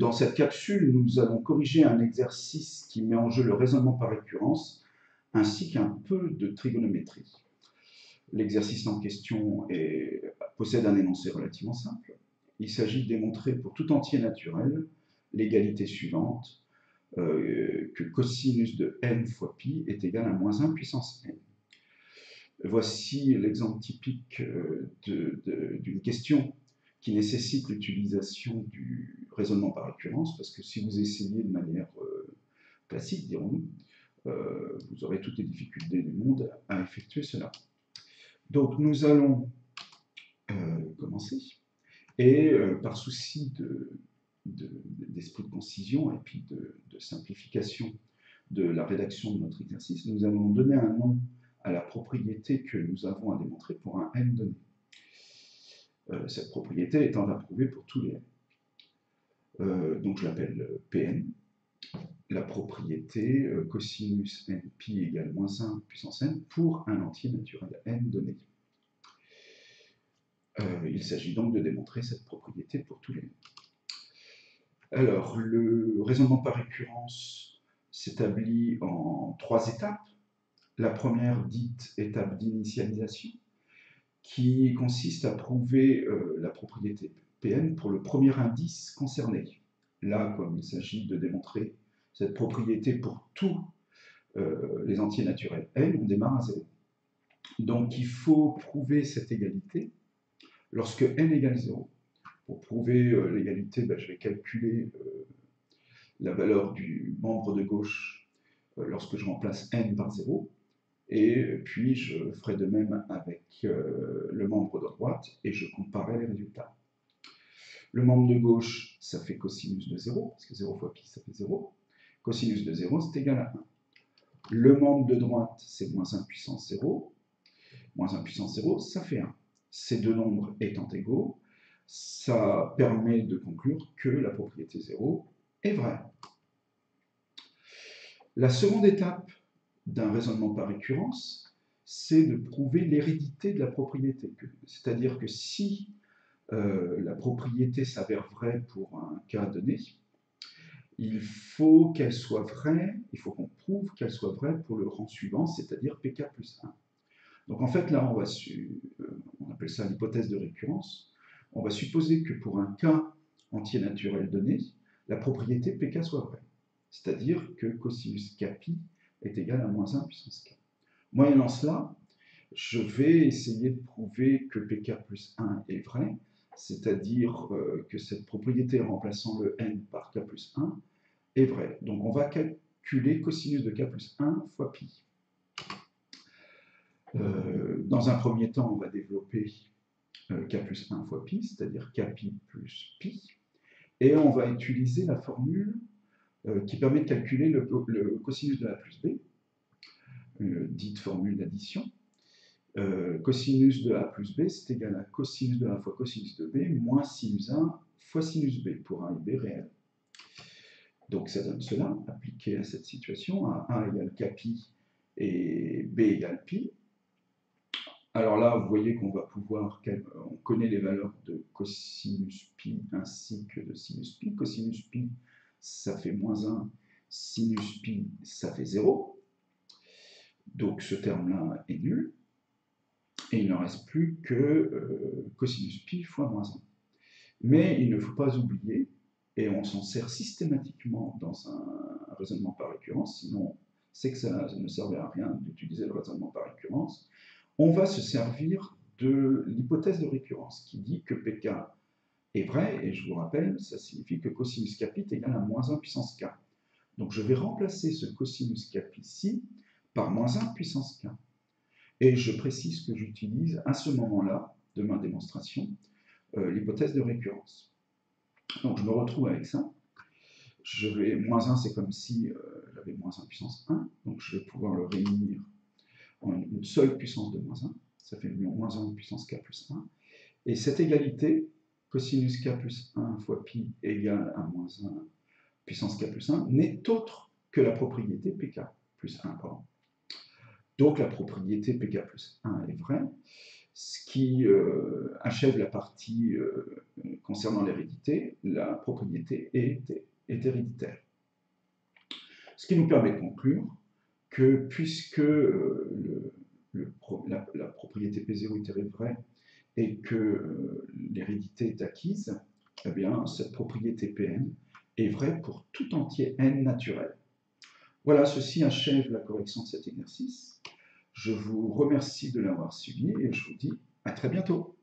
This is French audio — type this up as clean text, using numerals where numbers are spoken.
Dans cette capsule, nous allons corriger un exercice qui met en jeu le raisonnement par récurrence, ainsi qu'un peu de trigonométrie. L'exercice en question possède un énoncé relativement simple. Il s'agit de démontrer pour tout entier naturel l'égalité suivante, que cosinus de n fois pi est égal à moins 1 puissance n. Voici l'exemple typique d'une question qui nécessite l'utilisation du raisonnement par récurrence, parce que si vous essayez de manière classique, dirons-nous, vous aurez toutes les difficultés du monde à effectuer cela. Donc nous allons commencer, et par souci d'esprit de concision et puis de simplification de la rédaction de notre exercice, nous allons donner un nom à la propriété que nous avons à démontrer pour un n donné. Cette propriété étant approuvée pour tous les n. Donc je l'appelle Pn. La propriété cosinus n pi égale moins 1 puissance n pour un entier naturel n donné. Il s'agit donc de démontrer cette propriété pour tous les n. Alors, le raisonnement par récurrence s'établit en 3 étapes. La première, dite étape d'initialisation, qui consiste à prouver la propriété Pn pour le premier indice concerné. Là, comme il s'agit de démontrer cette propriété pour tous les entiers naturels n, on démarre à 0. Donc il faut prouver cette égalité lorsque n égale 0. Pour prouver l'égalité, je vais calculer la valeur du membre de gauche lorsque je remplace n par 0. Et puis, je ferai de même avec le membre de droite et je comparerai les résultats. Le membre de gauche, ça fait cosinus de 0, parce que 0 fois pi, ça fait 0. Cosinus de 0, c'est égal à 1. Le membre de droite, c'est moins 1 puissance 0. Moins 1 puissance 0, ça fait 1. Ces deux nombres étant égaux, ça permet de conclure que la propriété 0 est vraie. La seconde étape d'un raisonnement par récurrence, c'est de prouver l'hérédité de la propriété. C'est-à-dire que si la propriété s'avère vraie pour un cas donné, il faut qu'elle soit vraie, il faut qu'on prouve qu'elle soit vraie pour le rang suivant, c'est-à-dire pk plus 1. Donc en fait, là, on appelle ça l'hypothèse de récurrence. On va supposer que pour un cas entier naturel donné, la propriété pk soit vraie. C'est-à-dire que cosinus kpi est égal à moins 1 puissance k. Moyennant cela, je vais essayer de prouver que pk plus 1 est vrai, c'est-à-dire que cette propriété remplaçant le n par k plus 1 est vraie. Donc on va calculer cosinus de k plus 1 fois pi. Dans un premier temps, on va développer k plus 1 fois pi, c'est-à-dire kpi plus pi, et on va utiliser la formule qui permet de calculer le cosinus de a plus b, dite formule d'addition. Cosinus de a plus b, c'est égal à cosinus de a fois cosinus de b, moins sinus 1 fois sinus b, pour a et b réel. Donc ça donne cela, appliqué à cette situation, à a égale kpi et b égale pi. Alors là, vous voyez qu'on va pouvoir, on connaît les valeurs de cosinus pi ainsi que de sinus pi. Cosinus pi, ça fait moins 1, sinus pi, ça fait 0. Donc ce terme-là est nul. Et il ne reste plus que cosinus pi fois moins 1. Mais il ne faut pas oublier, et on s'en sert systématiquement dans un raisonnement par récurrence, sinon c'est que ça ne servait à rien d'utiliser le raisonnement par récurrence, on va se servir de l'hypothèse de récurrence qui dit que pk est vrai, et je vous rappelle, ça signifie que cosinus kpi est égal à moins 1 puissance k. Donc je vais remplacer ce cosinus kpi-ci par moins 1 puissance k. Et je précise que j'utilise à ce moment-là de ma démonstration l'hypothèse de récurrence. Donc je me retrouve avec ça. Moins 1, c'est comme si j'avais moins 1 puissance 1. Donc je vais pouvoir le réunir en une seule puissance de moins 1. Ça fait moins 1 puissance k plus 1. Et cette égalité, cosinus k plus 1 fois pi égale à moins 1 puissance k plus 1, n'est autre que la propriété pk plus 1. Pardon. Donc la propriété pk plus 1 est vraie, ce qui achève la partie concernant l'hérédité. La propriété est héréditaire. Ce qui nous permet de conclure que puisque la propriété P0 est vraie et que l'hérédité est acquise, eh bien, cette propriété Pn est vraie pour tout entier n naturel. Voilà, ceci achève la correction de cet exercice. Je vous remercie de l'avoir suivi et je vous dis à très bientôt.